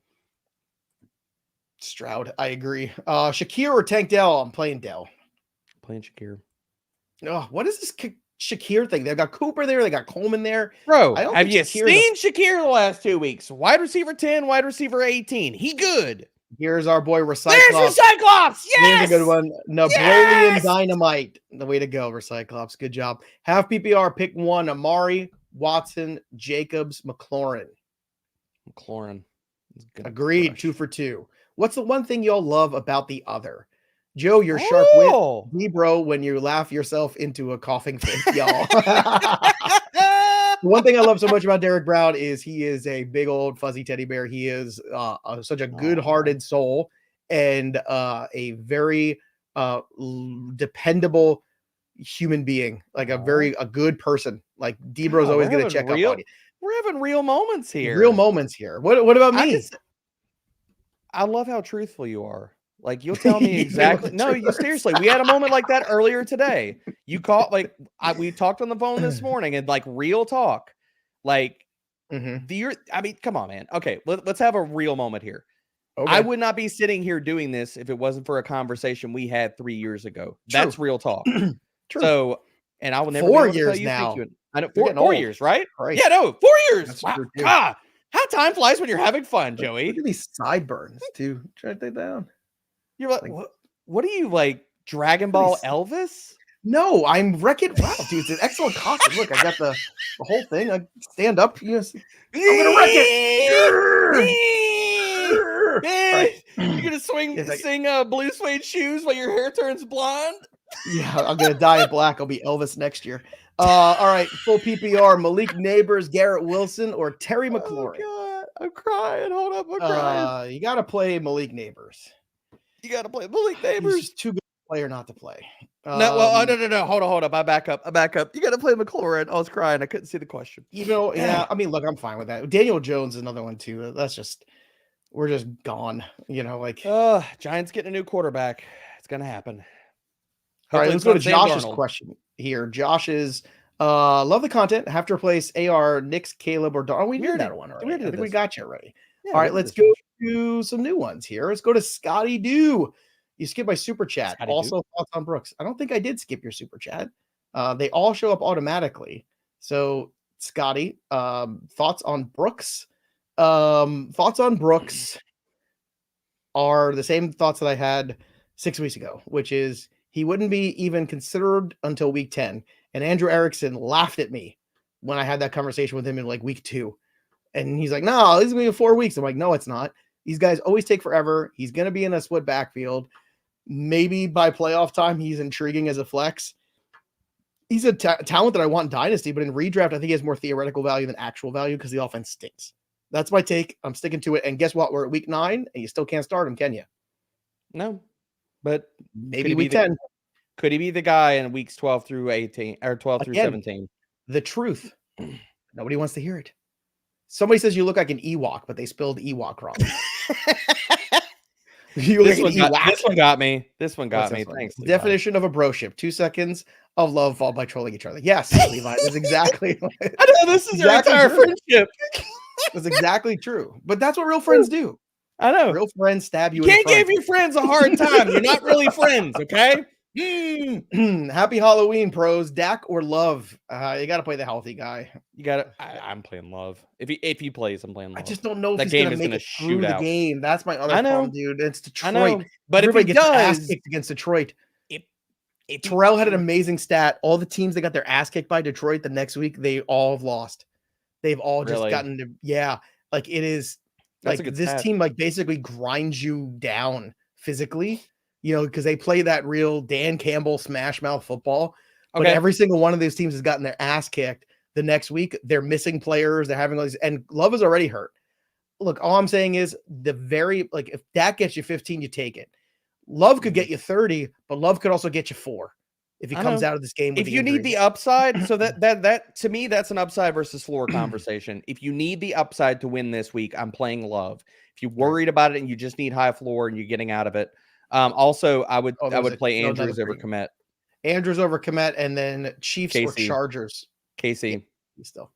I agree. Shakir or Tank Dell? I'm playing Dell. Playing Shakir. Oh, what is this Shakir thing? They got Cooper there. They got Coleman there. Bro, have you seen Shakir the last 2 weeks? Wide receiver 10, wide receiver 18. He good. Here's our boy Recyclops. There's Recyclops. Yes. Here's a good one. Napoleon Dynamite. The way to go, Recyclops. Good job. Half PPR, pick 1. Amari, Watson, Jacobs, McLaurin. Agreed. 2 for 2. What's the one thing y'all love about the other? Joe, your sharp wit. Me, bro, when you laugh yourself into a coughing fit, y'all. One thing I love so much about Derek Brown is he is a big old fuzzy teddy bear. He is such a good-hearted soul and a very dependable human being, like a good person. Like D-Bro's always going to check up on you. We're having real moments here. Real moments here. What about me? I love how truthful you are. Like, you'll tell me exactly. No, you seriously. We had a moment like that earlier today. You caught we talked on the phone this morning and like real talk. Like, I mean, come on, man. Okay, let's have a real moment here. Okay. I would not be sitting here doing this if it wasn't for a conversation we had 3 years ago. True. That's real talk. True. So, and I will never 4 be able to years tell you now. I know 4 years, right? Yeah, no, 4 years. Wow. God, how time flies when you're having fun, Joey. Look at these sideburns, too. Try to take down. You're like what are you, like, Dragon Ball Elvis? No, I'm Wreck-It Ralph, dude. It's an excellent costume. Look, I got the whole thing. I stand up. Yes, I'm gonna wreck it. Right. You're gonna sing blue suede shoes while your hair turns blonde. Yeah, I'm gonna dye it black. I'll be Elvis next year. All right, full PPR: Malik Neighbors, Garrett Wilson, or Terry McLaurin. Oh God, I'm crying. Hold up, I'm crying. You gotta play Malik Neighbors. You gotta play Malik Neighbors. He's too good a player not to play. No. Hold up. I back up. You got to play McLaurin. I was crying. I couldn't see the question. Even though, yeah, I mean, look, I'm fine with that. Daniel Jones is another one too. We're just gone. Like. Giants getting a new quarterback. It's gonna happen. All right, let's go to Josh's question here. Josh is, love the content. Have to replace AR, Knicks, Caleb, or Darnell. We did that one already. I think we got you already. Yeah, all right, let's go to some new ones here. Let's go to Scotty Doo. You skipped my super chat. Scotty also, thoughts on Brooks. I don't think I did skip your super chat. They all show up automatically. So, Scotty, thoughts on Brooks? Thoughts on Brooks are the same thoughts that I had 6 weeks ago, which is he wouldn't be even considered until week 10. And Andrew Erickson laughed at me when I had that conversation with him in like week 2. And he's like, no, this is going to be 4 weeks. I'm like, no, it's not. These guys always take forever. He's going to be in a split backfield. Maybe by playoff time, he's intriguing as a flex. He's a talent that I want in Dynasty, but in redraft, I think he has more theoretical value than actual value because the offense stinks. That's my take. I'm sticking to it. And guess what? We're at week 9, and you still can't start him, can you? No. But maybe week 10. Could he be the guy in weeks 12 through 18 or 12 through 17? The truth. Nobody wants to hear it. Somebody says you look like an Ewok, but they spelled Ewok wrong. This one got me. Thanks. Levi. Definition of a broship: 2 seconds of love followed by trolling each other. Yes, Levi. That's exactly. I know this is your entire friendship. That's exactly true. But that's what real friends do. I know. Real friends stab you. You can't give your friends a hard time. You're not really friends, okay? Happy Halloween, pros. Dak or Love? You got to play the healthy guy. You got to. I'm playing Love. If he plays, I'm playing Love. I just don't know if he's going to make it through the game. That's my other problem, dude. It's Detroit. I know, but everybody if he gets their ass kicked against Detroit. If Terrell had an amazing stat. All the teams that got their ass kicked by Detroit the next week, they all have lost. They've all just gotten to like it is. Like this stat. Team like basically grinds you down physically, because they play that real Dan Campbell smash mouth football. But every single one of these teams has gotten their ass kicked. The next week, they're missing players. They're having all these, and Love is already hurt. Look, all I'm saying is if Dak gets you 15, you take it. Love could get you 30, but Love could also get you 4 if he comes out of this game. If you need the upside, so that to me, that's an upside versus floor conversation. If you need the upside to win this week, I'm playing Love. If you're worried about it and you just need high floor and you're getting out of it, also I would play Andrews over Komet. Andrews over Komet, and then Chiefs or Chargers. KC. Still.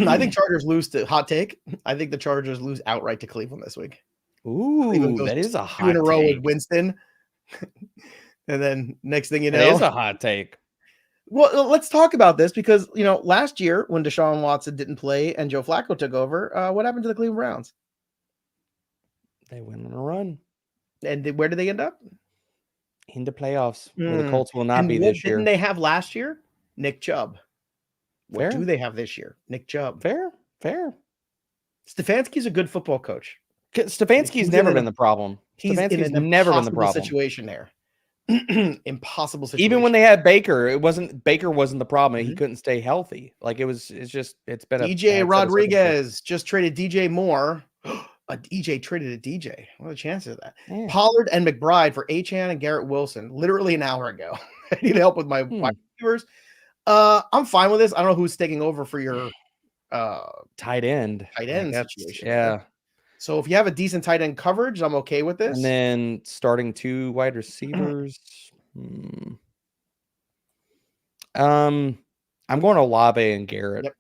I think Chargers lose to hot take. I think the Chargers lose outright to Cleveland this week. Ooh, that is a hot 2 in a row with Winston. And then next thing you know, it is a hot take. Well, let's talk about this because, last year when Deshaun Watson didn't play and Joe Flacco took over, what happened to the Cleveland Browns? They went on a run. And where did they end up? Into playoffs. Where the Colts will not be this year. Didn't they have last year? Nick Chubb. Fair. What do they have this year? Nick Chubb. Fair. Stefanski's a good football coach. Stefanski's never been the problem. Stefanski's never been the problem. Situation there. Impossible situation. Even when they had Baker, Baker wasn't the problem. He couldn't stay healthy. Like it's been DJ Rodriguez just traded DJ Moore. A DJ traded a DJ. What are the chances of that? Yeah. Pollard and McBride for Achane and Garrett Wilson. Literally an hour ago. I need help with my viewers. I'm fine with this. I don't know who's taking over for your tight end situation. Yeah. So if you have a decent tight end coverage, I'm okay with this. And then starting 2 wide receivers. I'm going to Olave and Garrett. Yep.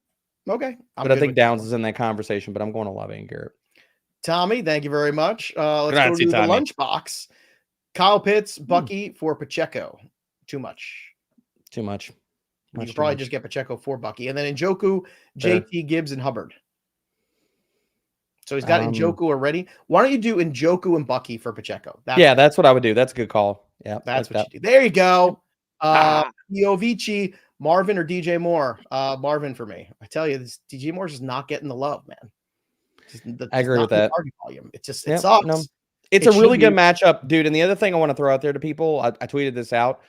Okay. But I think Downs is in that conversation, but I'm going to Olave and Garrett. Tommy, thank you very much. Let's go to the lunchbox. Kyle Pitts, Bucky for Pacheco. Too much. You could probably just get Pacheco for Bucky. And then Njoku, JT, Gibbs, and Hubbard. So he's got Njoku already. Why don't you do Njoku and Bucky for Pacheco? That's what I would do. That's a good call. Yeah, that's what you do. There you go. Iovici, Marvin, or DJ Moore? Marvin for me. I tell you, this DJ Moore's just not getting the love, man. I agree with that. Volume. It sucks. No. It's a really good matchup, dude. And the other thing I want to throw out there to people, I tweeted this out.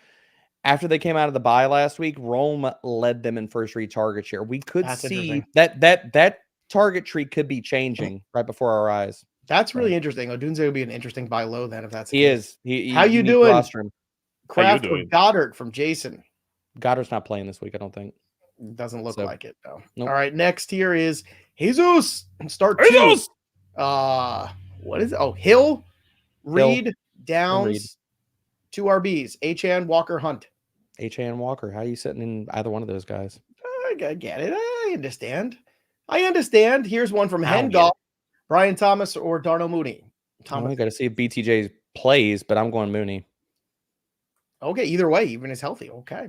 After they came out of the bye last week, Rome led them in first read target share. We could see that target tree could be changing right before our eyes. That's really interesting. Odunze would be an interesting buy low then if that's the case. He is. How you doing? Kraft or Goddard from Jason. Goddard's not playing this week, I don't think. Doesn't look like it though. Nope. All right, next here is Jesus. Start 2. What is it? Oh, Hill, Reed, Downs, 2 RBs, Achane, Walker, Hunt. Achane, Walker. How are you sitting in either one of those guys? I get it. I understand. Here's one from Hendolph, Brian Thomas or Darnell Mooney. I got to see if BTJ plays, but I'm going Mooney. Okay, either way, even is healthy. Okay.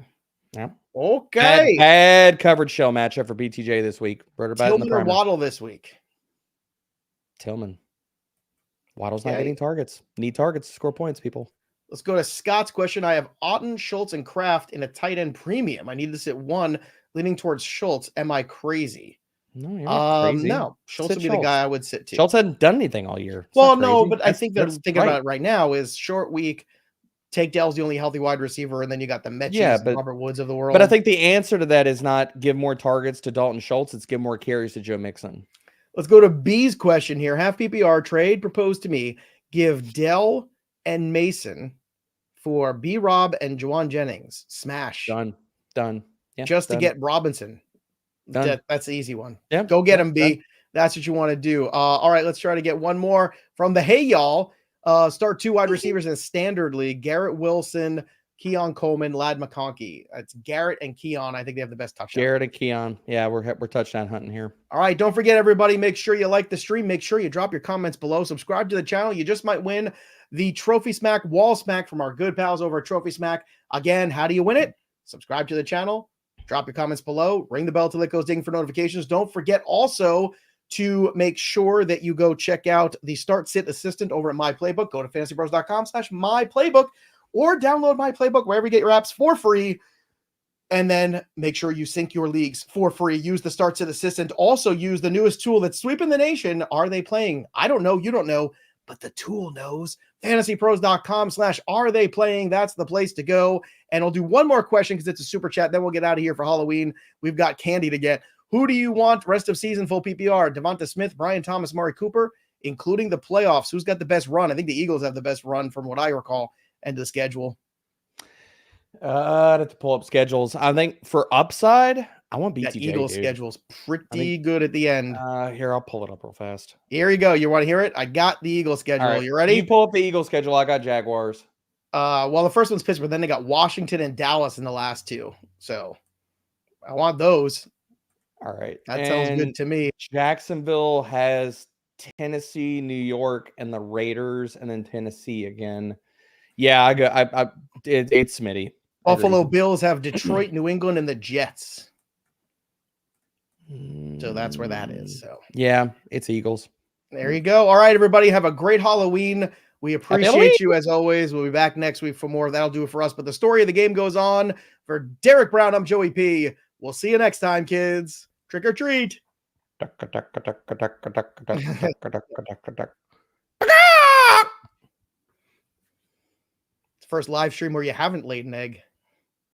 Yeah. Okay. Bad coverage shell matchup for BTJ this week. Tillman or Waddle this week? Tillman. Waddle's not getting targets. Need targets to score points, people. Let's go to Scott's question. I have Otton, Schultz, and Kraft in a tight end premium. I need to sit 1, leaning towards Schultz. Am I crazy? No, you're not crazy. No. Schultz would be the guy I would sit to. Schultz hadn't done anything all year. Well, no, but I think that's thinking about it right now is short week. Take Dell's the only healthy wide receiver, and then you got the Mechis, Robert Woods of the world. But I think the answer to that is not give more targets to Dalton Schultz. It's give more carries to Joe Mixon. Let's go to B's question here. Half PPR trade proposed to me. Give Dell and Mason for B-Rob and Juwan Jennings. Smash. Done. Yeah, just to get Robinson. That's the easy one. Yeah. Go get him, B. Done. That's what you want to do. All right, let's try to get one more from the Hey Y'all. Start 2 wide receivers in a standard league. Garrett Wilson, Keon Coleman, Lad McConkey. It's Garrett and Keon. I think they have the best touchdown. Garrett and Keon. Yeah, we're touchdown hunting here. All right, don't forget, everybody, make sure you like the stream. Make sure you drop your comments below. Subscribe to the channel. You just might win the Trophy Smack wall smack from our good pals over at Trophy Smack. Again, how do you win it? Subscribe to the channel. Drop your comments below. Ring the bell till it goes ding for notifications. Don't forget also to make sure that you go check out the Start Sit Assistant over at My Playbook. Go to fantasypros.com/myplaybook or download My Playbook wherever you get your apps for free. And then make sure you sync your leagues for free. Use the Start Sit Assistant. Also use the newest tool that's sweeping the nation. Are they playing? I don't know. You don't know, but the tool knows. fantasypros.com/are they playing. That's the place to go. And I'll do one more question because it's a super chat. Then we'll get out of here for Halloween. We've got candy to get. Who do you want rest of season full PPR? Devonta Smith, Brian Thomas, Amari Cooper, including the playoffs. Who's got the best run? I think the Eagles have the best run from what I recall. End of the schedule. I'd have to pull up schedules. I think for upside, I want BTJ. That Eagles schedule's pretty good at the end. Here, I'll pull it up real fast. Here you go. You want to hear it? I got the Eagles schedule. Right. You ready? You pull up the Eagles schedule. I got Jaguars. Well, the first one's Pittsburgh. Then they got Washington and Dallas in the last 2. So I want those. All right. That sounds good to me. Jacksonville has Tennessee, New York, and the Raiders, and then Tennessee again. Yeah, it's Smitty. Buffalo Bills have Detroit, New England, and the Jets. So that's where that is. So yeah, it's Eagles. There you go. All right, everybody, have a great Halloween. We appreciate you as always. We'll be back next week for more. That'll do it for us. But the story of the game goes on. For Derek Brown, I'm Joey P. We'll see you next time, kids. Trick or treat. It's the first live stream where you haven't laid an egg.